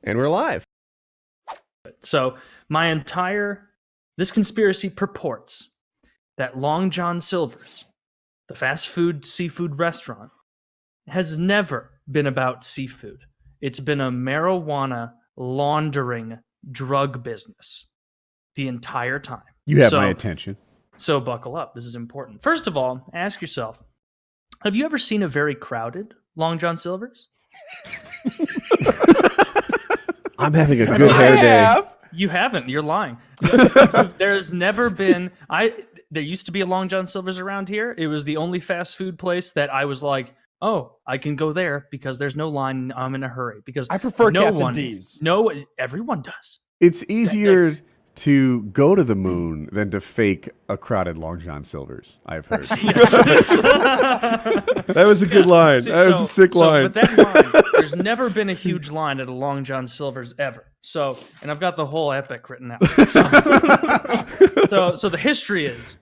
And we're live. So this conspiracy purports that Long John Silver's, the fast food seafood restaurant, has never been about seafood. It's been a marijuana laundering drug business the entire time. You have my attention. So buckle up. This is important. First of all, ask yourself, have you ever seen a very crowded Long John Silver's? I'm having a good hair day. You haven't. You're lying. There's never been... There used to be a Long John Silver's around here. It was the only fast food place that I was like, oh, I can go there because there's no line. I'm in a hurry. Because I prefer Captain D's. No, everyone does. It's easier to go to the moon than to fake a crowded Long John Silver's, I've heard. That was a good line. That was a sick line. But that line, there's never been a huge line at a Long John Silver's ever. So, and I've got the whole epic written out. So the history is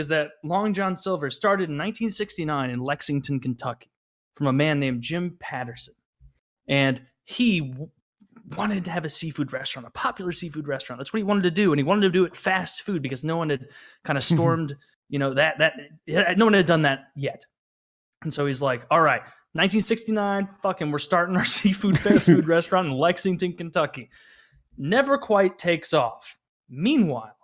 that Long John Silver's started in 1969 in Lexington, Kentucky, from a man named Jim Patterson. And he wanted to have a seafood restaurant, a popular seafood restaurant. That's what he wanted to do. And he wanted to do it fast food because no one had kind of stormed, no one had done that yet. And so he's like, all right, 1969, fucking, we're starting our seafood fast food restaurant in Lexington, Kentucky. Never quite takes off. Meanwhile,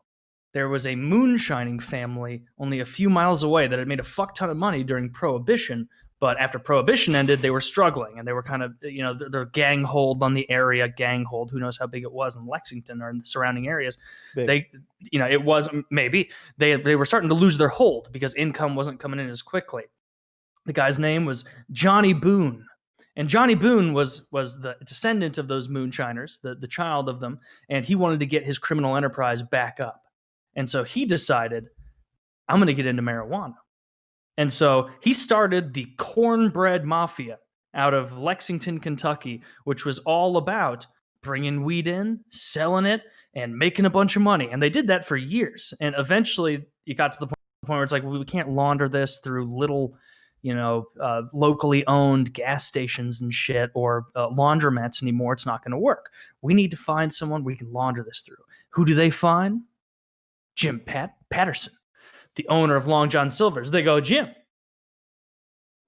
there was a moonshining family only a few miles away that had made a fuck ton of money during Prohibition. But after Prohibition ended, they were struggling, and they were kind of, their ganghold on the area, ganghold, who knows how big it was in Lexington or in the surrounding areas. Big. It was, maybe, they were starting to lose their hold because income wasn't coming in as quickly. The guy's name was Johnny Boone. And Johnny Boone was the descendant of those moonshiners, the child of them, and he wanted to get his criminal enterprise back up. And so he decided, I'm going to get into marijuana. And so he started the Cornbread Mafia out of Lexington, Kentucky, which was all about bringing weed in, selling it, and making a bunch of money. And they did that for years. And eventually it got to the point where it's like, we can't launder this through little, locally owned gas stations and shit or laundromats anymore. It's not going to work. We need to find someone we can launder this through. Who do they find? Jim Patterson, the owner of Long John Silver's. They go, Jim,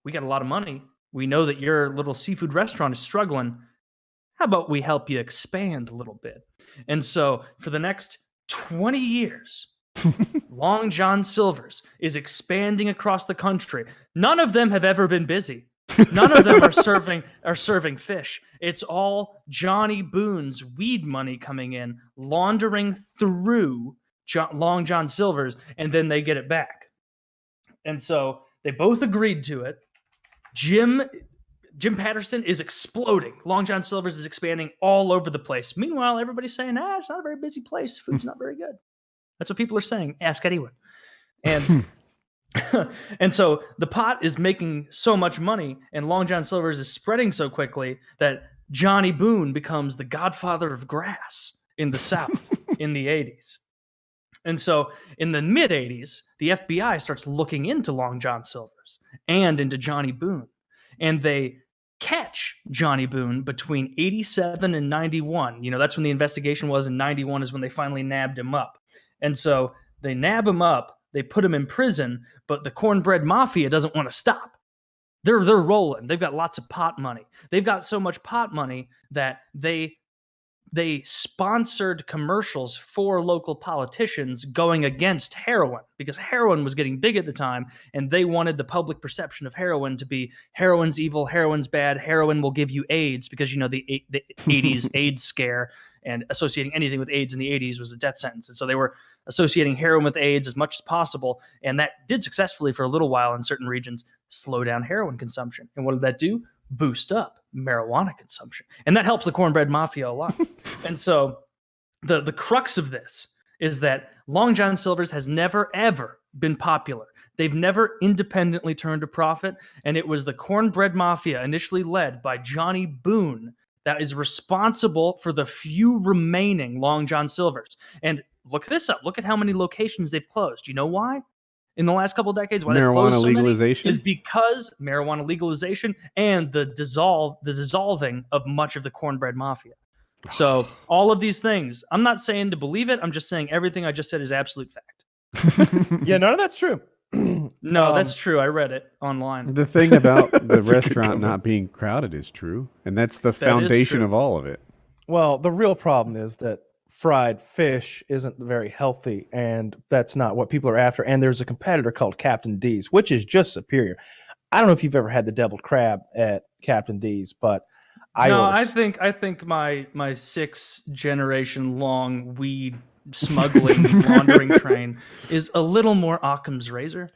we got a lot of money. We know that your little seafood restaurant is struggling. How about we help you expand a little bit? And so for the next 20 years, Long John Silver's is expanding across the country. None of them have ever been busy. None of them are serving fish. It's all Johnny Boone's weed money coming in, laundering through Long John Silver's, and then they get it back. And so they both agreed to it. Jim Patterson is exploding. Long John Silver's is expanding all over the place. Meanwhile, everybody's saying, it's not a very busy place. Food's not very good. That's what people are saying. Ask anyone. And and so the pot is making so much money, and Long John Silver's is spreading so quickly that Johnny Boone becomes the godfather of grass in the South in the 80s. And so in the mid-'80s, the FBI starts looking into Long John Silver's and into Johnny Boone. And they catch Johnny Boone between 87 and 91. That's when the investigation was, and 91 is when they finally nabbed him up. And so they nab him up, they put him in prison, but the Cornbread Mafia doesn't want to stop. They're rolling. They've got lots of pot money. They've got so much pot money that they sponsored commercials for local politicians going against heroin because heroin was getting big at the time, and they wanted the public perception of heroin to be heroin's evil, heroin's bad, heroin will give you AIDS because, the 80s AIDS scare, and associating anything with AIDS in the 80s was a death sentence. And so they were associating heroin with AIDS as much as possible, and that did successfully for a little while in certain regions, slow down heroin consumption. And what did that do? Boost up marijuana consumption. And that helps the Cornbread Mafia a lot. And so the crux of this is that Long John Silver's has never, ever been popular. They've never independently turned a profit. And it was the Cornbread Mafia, initially led by Johnny Boone, that is responsible for the few remaining Long John Silver's. And look this up. Look at how many locations they've closed. You know why? In the last couple of decades, why they've closed so legalization many is because marijuana legalization and the dissolving of much of the Cornbread Mafia. So all of these things, I'm not saying to believe it. I'm just saying everything I just said is absolute fact. Yeah, none of that's true. No, that's true. I read it online. The thing about the That's a good restaurant comment. not being crowded is true, and that's the is foundation true. of all of it. Well, the real problem is that fried fish isn't very healthy, and that's not what people are after. And there's a competitor called Captain D's, which is just superior. I don't know if you've ever had the deviled crab at Captain D's, but I think my 6-generation long weed smuggling laundering train is a little more Occam's razor.